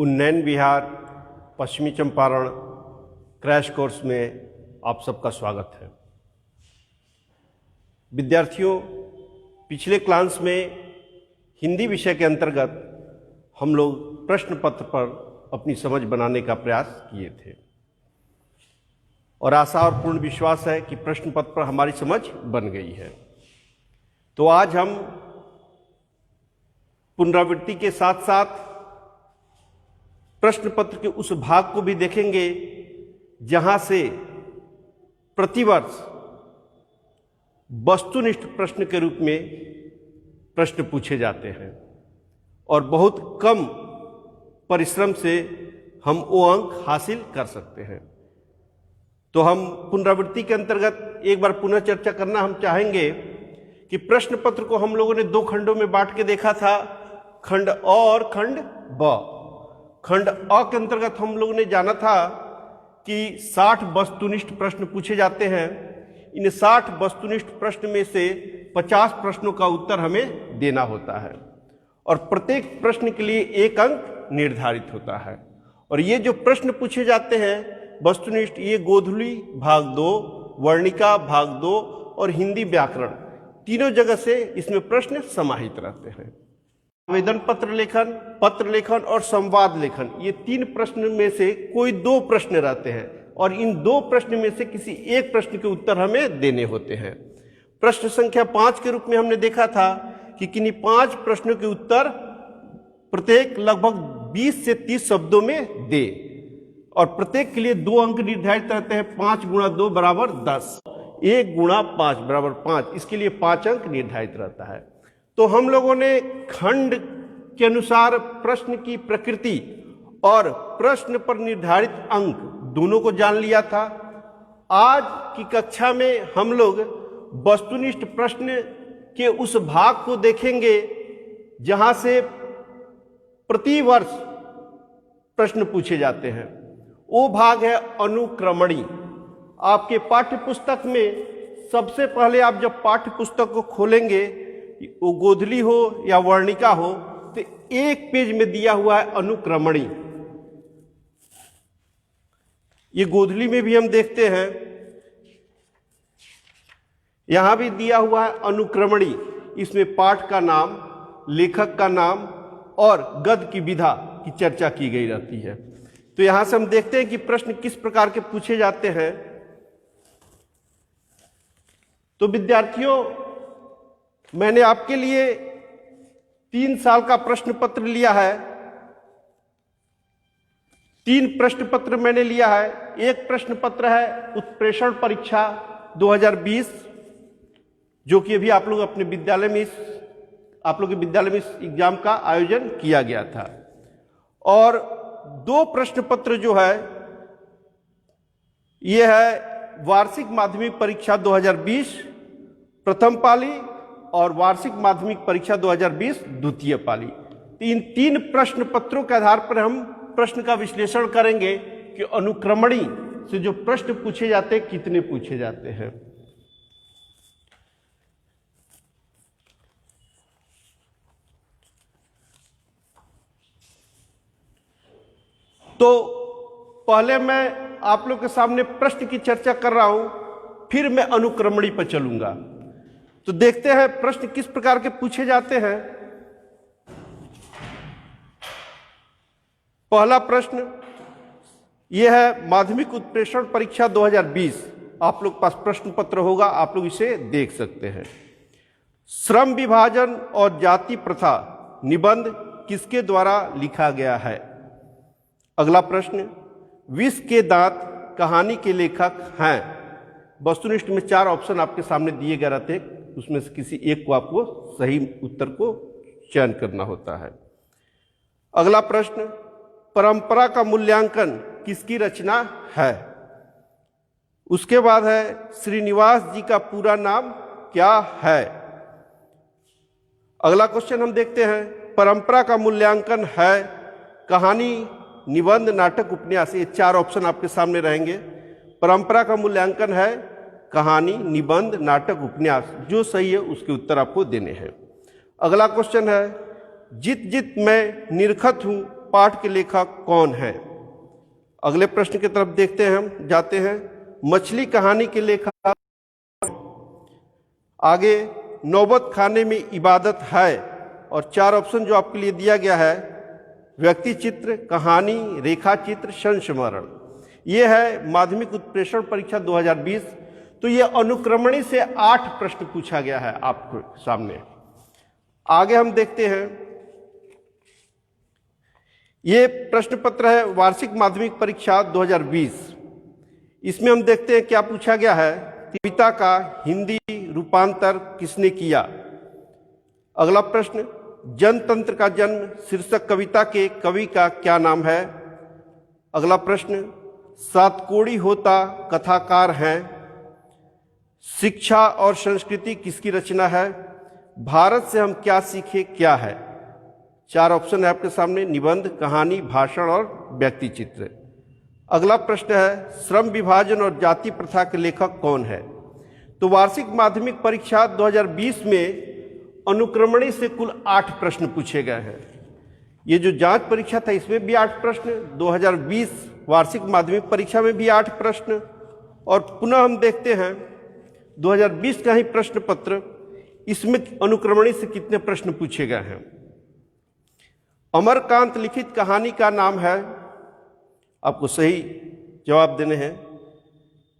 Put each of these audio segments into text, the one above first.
उन्नयन विहार पश्चिमी Champaran crash course में आप सबका स्वागत है। विद्यार्थियों, पिछले क्लास में हिंदी विषय के अंतर्गत हम लोग प्रश्न पत्र पर अपनी समझ बनाने का प्रयास किए थे और आशा और पूर्ण विश्वास है कि प्रश्न पत्र पर हमारी समझ बन गई है। तो आज हम पुनरावृत्ति के साथ साथ प्रश्न पत्र के उस भाग को भी देखेंगे जहां से प्रतिवर्ष वस्तुनिष्ठ प्रश्न के रूप में प्रश्न पूछे जाते हैं और बहुत कम परिश्रम से हम वो अंक हासिल कर सकते हैं। तो हम पुनरावृत्ति के अंतर्गत एक बार पुनः चर्चा करना हम चाहेंगे कि प्रश्न पत्र को हम लोगों ने दो खंडों में बांट के देखा था, खंड अ और खंड ब। खंड अ के अंतर्गत हम लोगों ने जाना था कि 60 वस्तुनिष्ठ प्रश्न पूछे जाते हैं। इन 60 वस्तुनिष्ठ प्रश्न में से 50 प्रश्नों का उत्तर हमें देना होता है और प्रत्येक प्रश्न के लिए एक अंक निर्धारित होता है। और ये जो प्रश्न पूछे जाते हैं वस्तुनिष्ठ, ये गोधुली भाग 2, वर्णिका भाग 2 और हिंदी व्याकरण, तीनों जगह से इसमें प्रश्न समाहित रहते हैं। आवेदन पत्र लेखन और संवाद लेखन, ये 3 प्रश्न में से कोई 2 प्रश्न रहते हैं और इन 2 प्रश्न में से किसी एक प्रश्न के उत्तर हमें देने होते हैं। प्रश्न संख्या 5 के रूप में हमने देखा था कि किन्हीं 5 प्रश्नों के उत्तर प्रत्येक लगभग 20 से 30 शब्दों में दे और प्रत्येक के लिए 2 अंक निर्धारित रहते हैं। 5 गुणा 2 बराबर 10, 1 गुणा 5 बराबर 5, इसके लिए 5 अंक निर्धारित रहता है। तो हम लोगों ने खंड के अनुसार प्रश्न की प्रकृति और प्रश्न पर निर्धारित अंक दोनों को जान लिया था। आज की कक्षा में हम लोग वस्तुनिष्ठ प्रश्न के उस भाग को देखेंगे जहां से प्रतिवर्ष प्रश्न पूछे जाते हैं। वो भाग है अनुक्रमणी। आपके पाठ्य पुस्तक में सबसे पहले आप जब पाठ्य पुस्तक को खोलेंगे, वो गोधली हो या वर्णिका हो, तो एक पेज में दिया हुआ है अनुक्रमणी। ये गोधली में भी हम देखते हैं, यहां भी दिया हुआ है अनुक्रमणी। इसमें पाठ का नाम, लेखक का नाम और गद्य की विधा की चर्चा की गई रहती है। तो यहां से हम देखते हैं कि प्रश्न किस प्रकार के पूछे जाते हैं। तो विद्यार्थियों, मैंने आपके लिए 3 साल का प्रश्न पत्र लिया है। 3 प्रश्न पत्र मैंने लिया है। एक प्रश्न पत्र है उत्प्रेषण परीक्षा 2020, जो कि अभी आप लोग अपने विद्यालय में आप लोग के विद्यालय में इस एग्जाम का आयोजन किया गया था। और 2 प्रश्न पत्र जो है, यह है वार्षिक माध्यमिक परीक्षा 2020 प्रथम पाली और वार्षिक माध्यमिक परीक्षा 2020 द्वितीय पाली। तो इन 3 प्रश्न पत्रों के आधार पर हम प्रश्न का विश्लेषण करेंगे कि अनुक्रमणी से जो प्रश्न पूछे जाते हैं कितने पूछे जाते हैं। तो पहले मैं आप लोग के सामने प्रश्न की चर्चा कर रहा हूं, फिर मैं अनुक्रमणी पर चलूंगा। तो देखते हैं प्रश्न किस प्रकार के पूछे जाते हैं। पहला प्रश्न यह है माध्यमिक उत्प्रेषण परीक्षा 2020। आप लोग पास प्रश्न पत्र होगा, आप लोग इसे देख सकते हैं। श्रम विभाजन और जाति प्रथा निबंध किसके द्वारा लिखा गया है? अगला प्रश्न, विष के दांत कहानी के लेखक हैं? वस्तुनिष्ठ में 4 ऑप्शन आपके सामने दिए गए रहते हैं, उसमें से किसी एक को आपको सही उत्तर को चयन करना होता है। अगला प्रश्न, परंपरा का मूल्यांकन किसकी रचना है? उसके बाद है श्रीनिवास जी का पूरा नाम क्या है? अगला क्वेश्चन हम देखते हैं, परंपरा का मूल्यांकन है कहानी, निबंध, नाटक, उपन्यास। ये 4 ऑप्शन आपके सामने रहेंगे। परंपरा का मूल्यांकन है कहानी, निबंध, नाटक, उपन्यास। जो सही है उसके उत्तर आपको देने हैं। अगला क्वेश्चन है, जित जित मैं निरखत हूं पाठ के लेखक कौन है? अगले प्रश्न की तरफ देखते हैं, हम जाते हैं। मछली कहानी के लेखक आगे नौबत खाने में इबादत है, और 4 ऑप्शन जो आपके लिए दिया गया है, व्यक्ति चित्र, कहानी, रेखा चित्र, संस्मरण। ये है माध्यमिक उत्प्रेषण परीक्षा 2020। तो ये अनुक्रमणी से 8 प्रश्न पूछा गया है आपके सामने। आगे हम देखते हैं, ये प्रश्न पत्र है वार्षिक माध्यमिक परीक्षा 2020। इसमें हम देखते हैं क्या पूछा गया है। कविता का हिंदी रूपांतर किसने किया? अगला प्रश्न, जनतंत्र का जन्म शीर्षक कविता के कवि का क्या नाम है? अगला प्रश्न, सातकोड़ी होता कथाकार हैं। शिक्षा और संस्कृति किसकी रचना है? भारत से हम क्या सीखे क्या है? 4 ऑप्शन है आपके सामने, निबंध, कहानी, भाषण और व्यक्ति चित्र। अगला प्रश्न है, श्रम विभाजन और जाति प्रथा के लेखक कौन है? तो वार्षिक माध्यमिक परीक्षा 2020 में अनुक्रमणी से कुल 8 प्रश्न पूछे गए हैं। ये जो जांच परीक्षा था इसमें भी 8 प्रश्न, 2020 वार्षिक माध्यमिक परीक्षा में भी 8 प्रश्न, और पुनः हम देखते हैं 2020 का ही प्रश्न पत्र, इसमें अनुक्रमणी से कितने प्रश्न पूछे गए हैं। अमरकांत लिखित कहानी का नाम है, आपको सही जवाब देने हैं।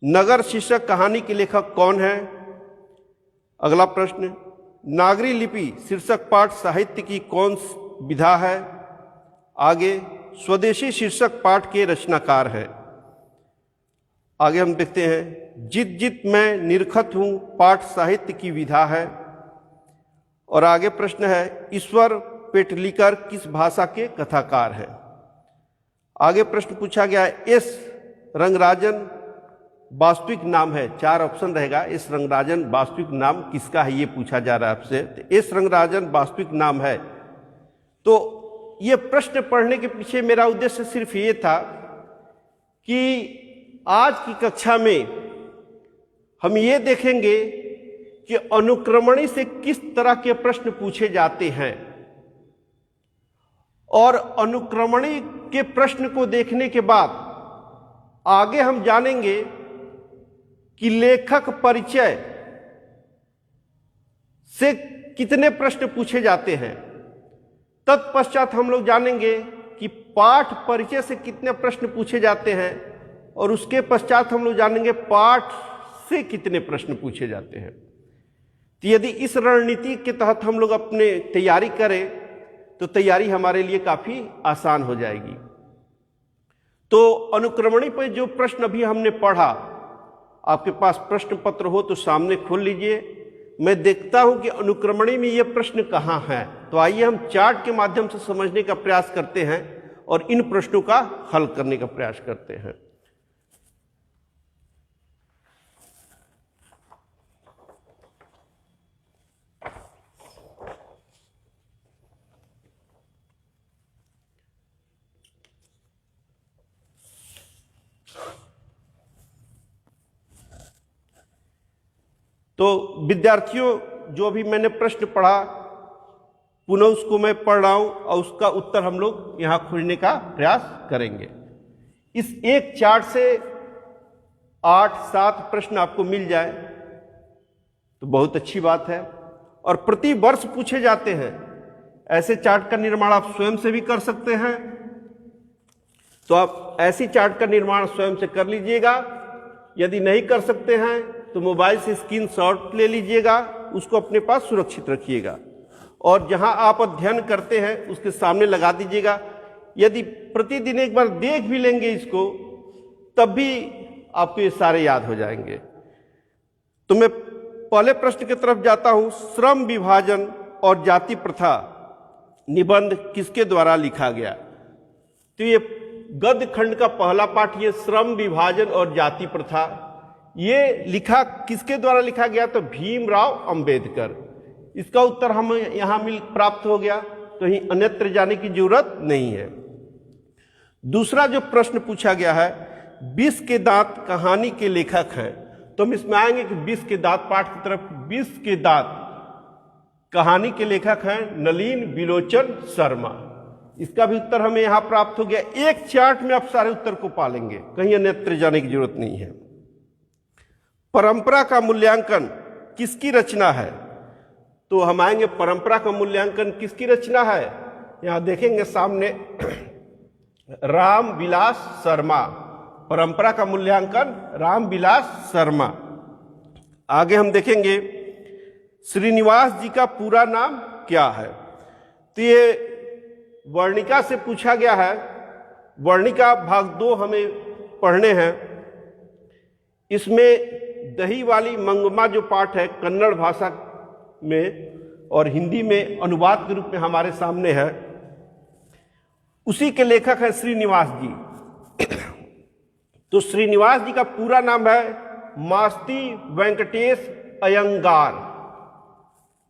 नगर शीर्षक कहानी के लेखक कौन है? अगला प्रश्न, नागरी लिपि शीर्षक पाठ साहित्य की कौन विधा है? आगे, स्वदेशी शीर्षक पाठ के रचनाकार हैं। आगे हम देखते हैं, जित जित मैं निरखत हूं पाठ साहित्य की विधा है। और आगे प्रश्न है, ईश्वर पेटलीकर किस भाषा के कथाकार हैं? आगे प्रश्न पूछा गया है, एस रंगराजन वास्तविक नाम है। 4 ऑप्शन रहेगा, एस रंगराजन वास्तविक नाम किसका है, ये पूछा जा रहा है आपसे। तो एस रंगराजन वास्तविक नाम है। तो ये प्रश्न पढ़ने के पीछे मेरा उद्देश्य सिर्फ ये था कि आज की कक्षा में हम ये देखेंगे कि अनुक्रमणी से किस तरह के प्रश्न पूछे जाते हैं, और अनुक्रमणी के प्रश्न को देखने के बाद आगे हम जानेंगे कि लेखक परिचय से कितने प्रश्न पूछे जाते हैं। तत्पश्चात हम लोग जानेंगे कि पाठ परिचय से कितने प्रश्न पूछे जाते हैं, और उसके पश्चात हम लोग जानेंगे पाठ से कितने प्रश्न पूछे जाते हैं। तो यदि इस रणनीति के तहत हम लोग अपने तैयारी करें तो तैयारी हमारे लिए काफी आसान हो जाएगी। तो अनुक्रमणी पर जो प्रश्न अभी हमने पढ़ा, आपके पास प्रश्न पत्र हो तो सामने खोल लीजिए। मैं देखता हूं कि अनुक्रमणी में ये प्रश्न कहाँ है। तो आइए हम चार्ट के माध्यम से समझने का प्रयास करते हैं और इन प्रश्नों का हल करने का प्रयास करते हैं। तो विद्यार्थियों, जो अभी मैंने प्रश्न पढ़ा पुनः उसको मैं पढ़ रहा हूं और उसका उत्तर हम लोग यहां खोजने का प्रयास करेंगे। इस एक चार्ट से 8-7 प्रश्न आपको मिल जाए तो बहुत अच्छी बात है, और प्रति वर्ष पूछे जाते हैं। ऐसे चार्ट का निर्माण आप स्वयं से भी कर सकते हैं, तो आप ऐसी चार्ट का निर्माण स्वयं से कर लीजिएगा। यदि नहीं कर सकते हैं तो मोबाइल से स्क्रीनशॉट ले लीजिएगा, उसको अपने पास सुरक्षित रखिएगा, और जहां आप अध्ययन करते हैं उसके सामने लगा दीजिएगा। यदि प्रतिदिन एक बार देख भी लेंगे इसको, तब भी आपको ये सारे याद हो जाएंगे। तो मैं पहले प्रश्न की तरफ जाता हूं। श्रम विभाजन और जाति प्रथा निबंध किसके द्वारा लिखा गया? तो ये गद्य खंड का पहला पाठ, ये श्रम विभाजन और जाति प्रथा, ये लिखा किसके द्वारा लिखा गया? तो भीमराव अंबेडकर। इसका उत्तर हम यहां प्राप्त हो गया, कहीं अन्यत्र जाने की जरूरत नहीं है। दूसरा जो प्रश्न पूछा गया है, विष के दांत कहानी के लेखक हैं। तो हम इसमें आएंगे कि विष के दांत पाठ की तरफ। विष के दांत कहानी के लेखक हैं नलिन बिलोचन शर्मा। इसका भी उत्तर हमें यहां प्राप्त हो गया। एक चार्ट में आप सारे उत्तर को पालेंगे, कहीं अन्यत्र जाने की जरूरत नहीं है। परंपरा का मूल्यांकन किसकी रचना है? तो हम आएंगे, परंपरा का मूल्यांकन किसकी रचना है? यहां देखेंगे सामने रामविलास शर्मा, परंपरा का मूल्यांकन रामविलास शर्मा। आगे हम देखेंगे श्रीनिवास जी का पूरा नाम क्या है? तो ये वर्णिका से पूछा गया है। वर्णिका भाग 2 हमें पढ़ने हैं। इसमें दही वाली मंगमा जो पाठ है कन्नड़ भाषा में और हिंदी में अनुवाद के रूप में हमारे सामने है, उसी के लेखक है श्रीनिवास जी। तो श्रीनिवास जी का पूरा नाम है मास्ती वेंकटेश अयंगार,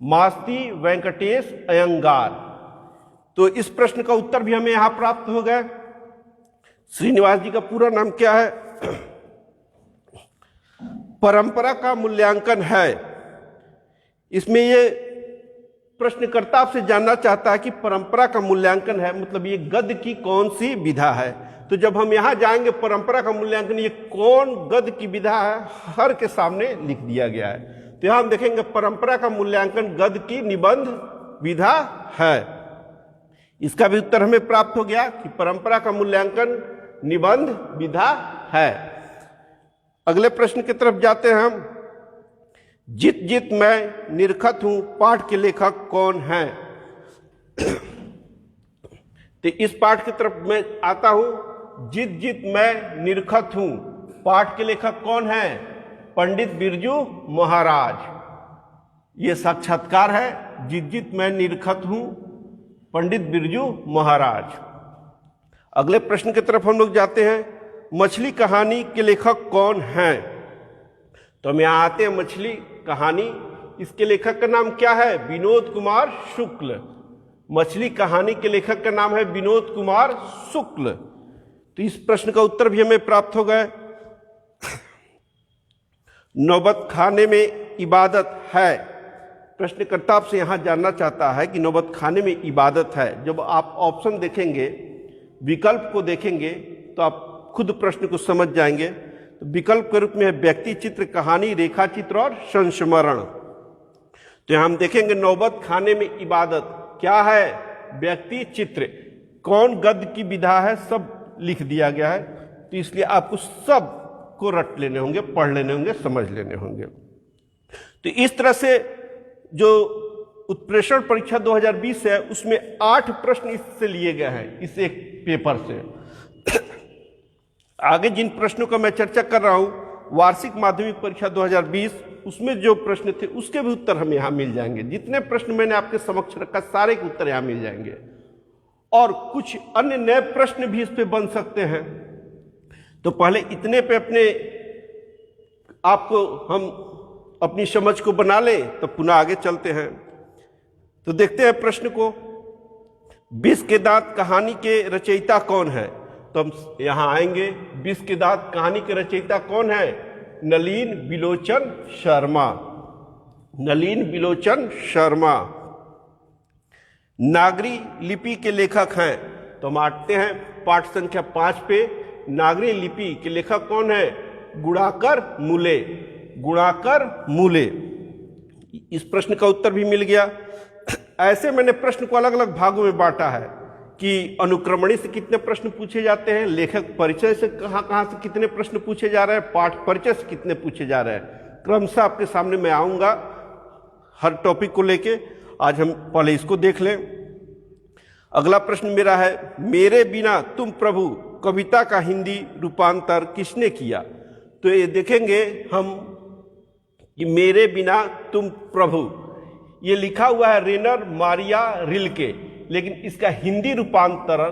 मास्ती वेंकटेश अयंगार। तो इस प्रश्न का उत्तर भी हमें यहां प्राप्त हो गया। श्रीनिवास जी का पूरा नाम क्या है? परंपरा का मूल्यांकन है। इसमें ये प्रश्नकर्ता आपसे जानना चाहता है कि परंपरा का मूल्यांकन है मतलब ये गद्य की कौन सी विधा है। तो जब हम यहां जाएंगे परंपरा का मूल्यांकन ये कौन गद्य की विधा है, हर के सामने लिख दिया गया है। तो यहां हम देखेंगे परंपरा का मूल्यांकन गद्य की निबंध विधा है। इसका भी उत्तर हमें प्राप्त हो गया कि परंपरा का मूल्यांकन निबंध विधा है। अगले प्रश्न की तरफ जाते हैं हम। जित जित मैं निरखत हूं पाठ के लेखक कौन हैं? तो इस पाठ की तरफ मैं आता हूं। जित जित मैं निरखत हूं पाठ के लेखक कौन हैं? पंडित बिरजू महाराज। ये साक्षात्कार है। जित जित मैं निरखत हूं पंडित बिरजू महाराज। अगले प्रश्न की तरफ हम लोग जाते हैं। मछली कहानी के लेखक कौन हैं? तो हम यहां आते हैं मछली कहानी, इसके लेखक का नाम क्या है? विनोद कुमार शुक्ल। मछली कहानी के लेखक का नाम है विनोद कुमार शुक्ल। तो इस प्रश्न का उत्तर भी हमें प्राप्त हो गया। नौबत खाने में इबादत है। प्रश्नकर्ता आपसे यहां जानना चाहता है कि नौबत खाने में इबादत है। जब आप ऑप्शन देखेंगे, विकल्प को देखेंगे तो आप खुद प्रश्न को समझ जाएंगे। तो विकल्प के रूप में है व्यक्ति चित्र, कहानी, रेखा चित्र और संस्मरण। तो हम देखेंगे नौबत खाने में इबादत क्या है? व्यक्ति चित्र। कौन गद्य की विधा है सब लिख दिया गया है। तो इसलिए आपको सब को रट लेने होंगे, पढ़ लेने होंगे, समझ लेने होंगे। तो इस तरह से जो उत्प्रेषण परीक्षा 2020 है उसमें 8 प्रश्न इससे लिए गए हैं, इस एक पेपर से। आगे जिन प्रश्नों का मैं चर्चा कर रहा हूं वार्षिक माध्यमिक परीक्षा 2020 उसमें जो प्रश्न थे उसके भी उत्तर हमें यहां मिल जाएंगे। जितने प्रश्न मैंने आपके समक्ष रखा सारे के उत्तर यहां मिल जाएंगे और कुछ अन्य नए प्रश्न भी इस पे बन सकते हैं। तो पहले इतने पे अपने आपको हम अपनी समझ को बना लें तो पुनः आगे चलते हैं। तो देखते हैं प्रश्न को। विष के दांत कहानी के रचयिता कौन है? तो हम यहां आएंगे। विष के दांत कहानी के रचयिता कौन है? नलिन बिलोचन शर्मा। नलिन बिलोचन शर्मा। नागरी लिपि के लेखक हैं। तो हम आते हैं पाठ संख्या 5 पे। नागरी लिपि के लेखक कौन है? गुणाकर मूले। गुणाकर मूले। इस प्रश्न का उत्तर भी मिल गया। ऐसे मैंने प्रश्न को अलग अलग भागों में बांटा है कि अनुक्रमणी से कितने प्रश्न पूछे जाते हैं, लेखक परिचय से कहां से कितने प्रश्न पूछे जा रहे हैं, पाठ परिचय से कितने पूछे जा रहे हैं। क्रमशः आपके सामने मैं आऊंगा हर टॉपिक को लेके। आज हम पहले इसको देख लें। अगला प्रश्न मेरा है, मेरे बिना तुम प्रभु कविता का हिंदी रूपांतर किसने किया? तो ये देखेंगे हम कि मेरे बिना तुम प्रभु ये लिखा हुआ है रेनर मारिया रिल्के, लेकिन इसका हिंदी रूपांतरण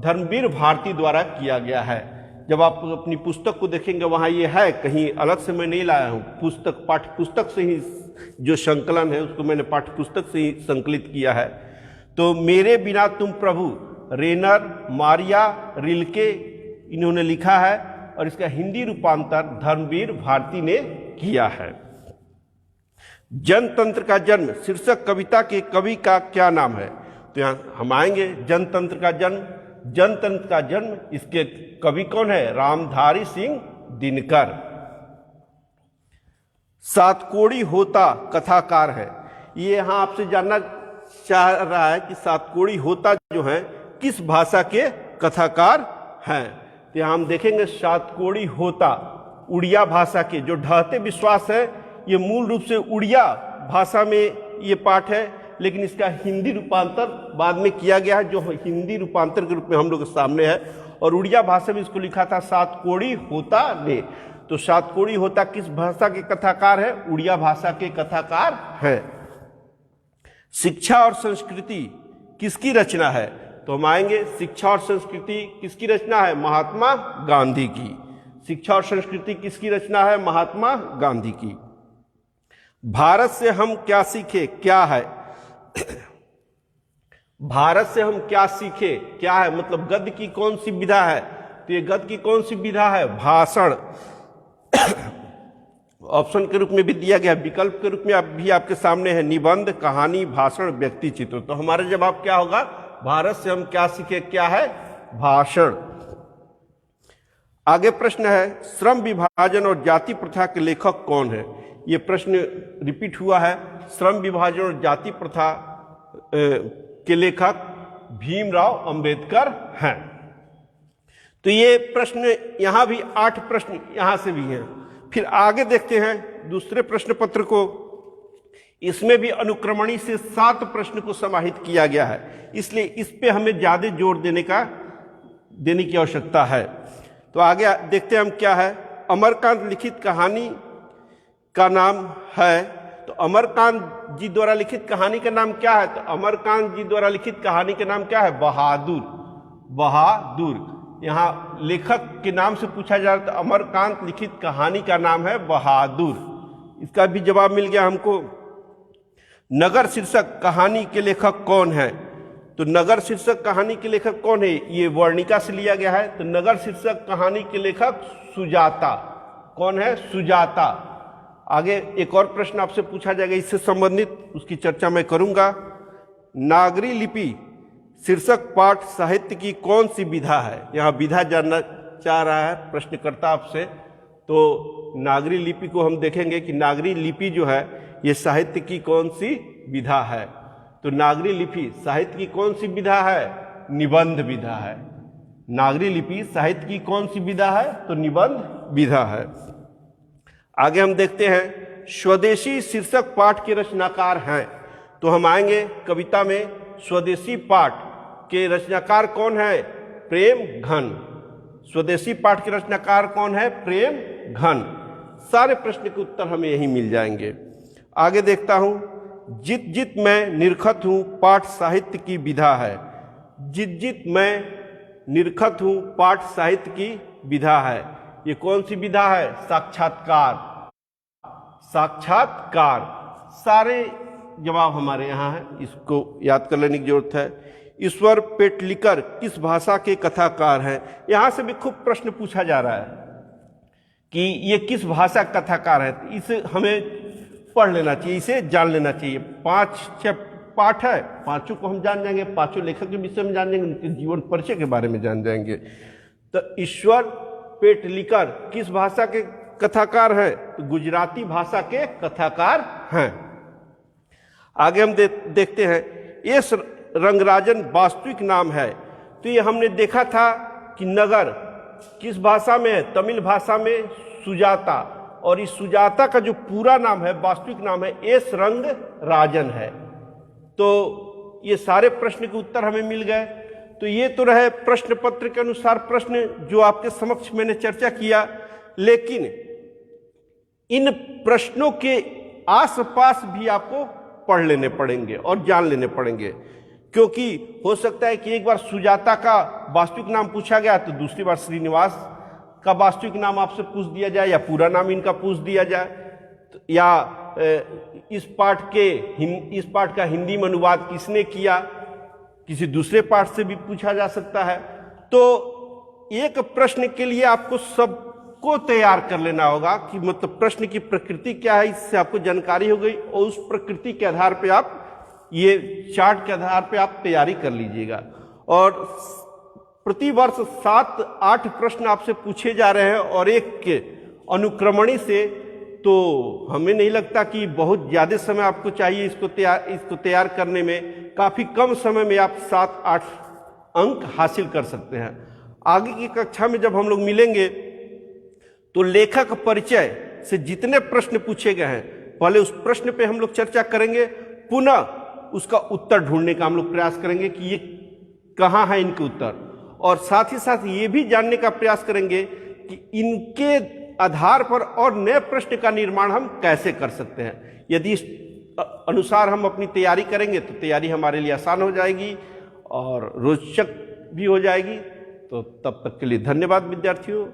धर्मवीर भारती द्वारा किया गया है। जब आप अपनी पुस्तक को देखेंगे वहाँ ये है, कहीं अलग से मैं नहीं लाया हूँ। पुस्तक पाठ्य पुस्तक से ही जो संकलन है उसको मैंने पाठ्य पुस्तक से ही संकलित किया है। तो मेरे बिना तुम प्रभु रेनर मारिया रिल्के इन्होंने लिखा है और इसका हिंदी रूपांतर धर्मवीर भारती ने किया है। जनतंत्र का जन्म शीर्षक कविता के कवि का क्या नाम है? तो यहाँ हम आएंगे जनतंत्र का जन्म। जनतंत्र का जन्म, इसके कवि कौन है? रामधारी सिंह दिनकर। सातकोड़ी होता कथाकार है। ये यहाँ आपसे जानना चाह रहा है कि सातकोड़ी होता जो है किस भाषा के कथाकार हैं। तो यहाँ हम देखेंगे सातकोड़ी होता उड़िया भाषा के, जो ढहते विश्वास है ये मूल रूप से उड़िया भाषा में ये पाठ है, लेकिन इसका हिंदी रूपांतर बाद में किया गया है, जो हिंदी रूपांतर के रूप में हम लोग के सामने है। और उड़िया भाषा में इसको लिखा था सातकोड़ी होता ने। तो सातकोड़ी होता किस भाषा के कथाकार है? उड़िया भाषा के कथाकार हैं। शिक्षा और संस्कृति किसकी रचना है? तो हम आएंगे, शिक्षा और संस्कृति किसकी रचना है? महात्मा गांधी की। शिक्षा और संस्कृति किसकी रचना है? महात्मा गांधी की। भारत से हम क्या सीखे? क्या है? भारत से हम क्या सीखे? क्या है? मतलब गद्य की कौन सी विधा है? तो ये गद्य की कौन सी विधा है? भाषण। ऑप्शन के रूप में भी दिया गया, विकल्प के रूप में भी आपके सामने है, निबंध, कहानी, भाषण, व्यक्ति चित्र। तो हमारा जवाब क्या होगा? भारत से हम क्या सीखे? क्या है? भाषण। आगे प्रश्न है, श्रम विभाजन और जाति प्रथा के लेखक कौन है? ये प्रश्न रिपीट हुआ है। श्रम विभाजन और जाति प्रथा के लेखक भीमराव अंबेडकर हैं। तो ये प्रश्न यहां भी 8 प्रश्न यहां से भी हैं। फिर आगे देखते हैं दूसरे प्रश्न पत्र को। इसमें भी अनुक्रमणी से 7 प्रश्न को समाहित किया गया है, इसलिए इस पे हमें ज्यादा जोर देने की आवश्यकता है। तो आगे देखते हैं हम क्या है। अमरकांत लिखित कहानी का नाम है। तो अमरकांत जी द्वारा लिखित कहानी का नाम क्या है? तो अमरकांत जी द्वारा लिखित कहानी का नाम क्या है? बहादुर। बहादुर। यहाँ लेखक के नाम से पूछा जा रहा है, तो अमरकांत लिखित कहानी का नाम है बहादुर। इसका भी जवाब मिल गया हमको। नगर शीर्षक कहानी के लेखक कौन है? तो नगर शीर्षक कहानी के लेखक कौन है? ये वर्णिका से लिया गया है। तो नगर शीर्षक कहानी के लेखक सुजाता। कौन है? सुजाता। आगे एक और प्रश्न आपसे पूछा जाएगा इससे संबंधित, उसकी चर्चा मैं करूंगा। नागरी लिपि शीर्षक पाठ साहित्य की कौन सी विधा है? यहाँ विधा जानना चाह रहा है प्रश्नकर्ता आपसे। तो नागरी लिपि को हम देखेंगे कि नागरी लिपि जो है ये साहित्य की कौन सी विधा है। तो नागरी लिपि साहित्य की कौन सी विधा है? निबंध विधा है। नागरी लिपि साहित्य की कौन सी विधा है? तो निबंध विधा है। आगे हम देखते हैं, स्वदेशी शीर्षक पाठ के रचनाकार हैं। तो हम आएंगे कविता में। स्वदेशी पाठ के रचनाकार कौन है? प्रेम घन। स्वदेशी पाठ के रचनाकार कौन है? प्रेम घन। सारे प्रश्न के उत्तर हमें यही मिल जाएंगे। आगे देखता हूं, जित जित मैं निरखत हूं पाठ साहित्य की विधा है। जित जित मैं निरखत हूं पाठ साहित्य की विधा है। ये कौन सी विधा है? साक्षात्कार। साक्षात्कार। सारे जवाब हमारे यहाँ है, इसको याद कर लेने की जरूरत है। ईश्वर पेटलिकर किस भाषा के कथाकार हैं? यहां से भी खूब प्रश्न पूछा जा रहा है कि ये किस भाषा का कथाकार है। इसे हमें पढ़ लेना चाहिए, इसे जान लेना चाहिए। 5-6 पाठ है, पांचों को हम जान जाएंगे, पांचों लेखक के विषय में जान जाएंगे, उनके जीवन परिचय के बारे में जान जाएंगे। तो ईश्वर पेटलिकर किस भाषा के कथाकार हैं? तो गुजराती भाषा के कथाकार हैं। आगे हम देखते हैं, एस रंगराजन वास्तविक नाम है। तो ये हमने देखा था कि नगर किस भाषा में है? तमिल भाषा में सुजाता। और इस सुजाता का जो पूरा नाम है, वास्तविक नाम है, एस रंगराजन है। तो ये सारे प्रश्न के उत्तर हमें मिल गए। तो ये तो रहे प्रश्न पत्र के अनुसार प्रश्न जो आपके समक्ष मैंने चर्चा किया। लेकिन इन प्रश्नों के आसपास भी आपको पढ़ लेने पड़ेंगे और जान लेने पड़ेंगे, क्योंकि हो सकता है कि एक बार सुजाता का वास्तविक नाम पूछा गया तो दूसरी बार श्रीनिवास का वास्तविक नाम आपसे पूछ दिया जाए, या पूरा नाम इनका पूछ दिया जाए, या इस पाठ का हिंदी में अनुवाद किसने किया, किसी दूसरे पाठ से भी पूछा जा सकता है। तो एक प्रश्न के लिए आपको सबको तैयार कर लेना होगा कि मतलब प्रश्न की प्रकृति क्या है, इससे आपको जानकारी हो गई और उस प्रकृति के आधार पर आप ये चार्ट के आधार पे आप तैयारी कर लीजिएगा। और प्रति वर्ष 7-8 प्रश्न आपसे पूछे जा रहे हैं और एक अनुक्रमणी से, तो हमें नहीं लगता कि बहुत ज़्यादा समय आपको चाहिए इसको तैयार करने में। काफ़ी कम समय में आप 7-8 अंक हासिल कर सकते हैं। आगे की कक्षा में जब हम लोग मिलेंगे तो लेखक परिचय से जितने प्रश्न पूछे गए हैं, पहले उस प्रश्न पे हम लोग चर्चा करेंगे, पुनः उसका उत्तर ढूंढने का हम लोग प्रयास करेंगे कि ये कहाँ है इनके उत्तर, और साथ ही साथ ये भी जानने का प्रयास करेंगे कि इनके आधार पर और नए प्रश्न का निर्माण हम कैसे कर सकते हैं। यदि इस अनुसार हम अपनी तैयारी करेंगे तो तैयारी हमारे लिए आसान हो जाएगी और रोचक भी हो जाएगी। तो तब तक के लिए धन्यवाद विद्यार्थियों।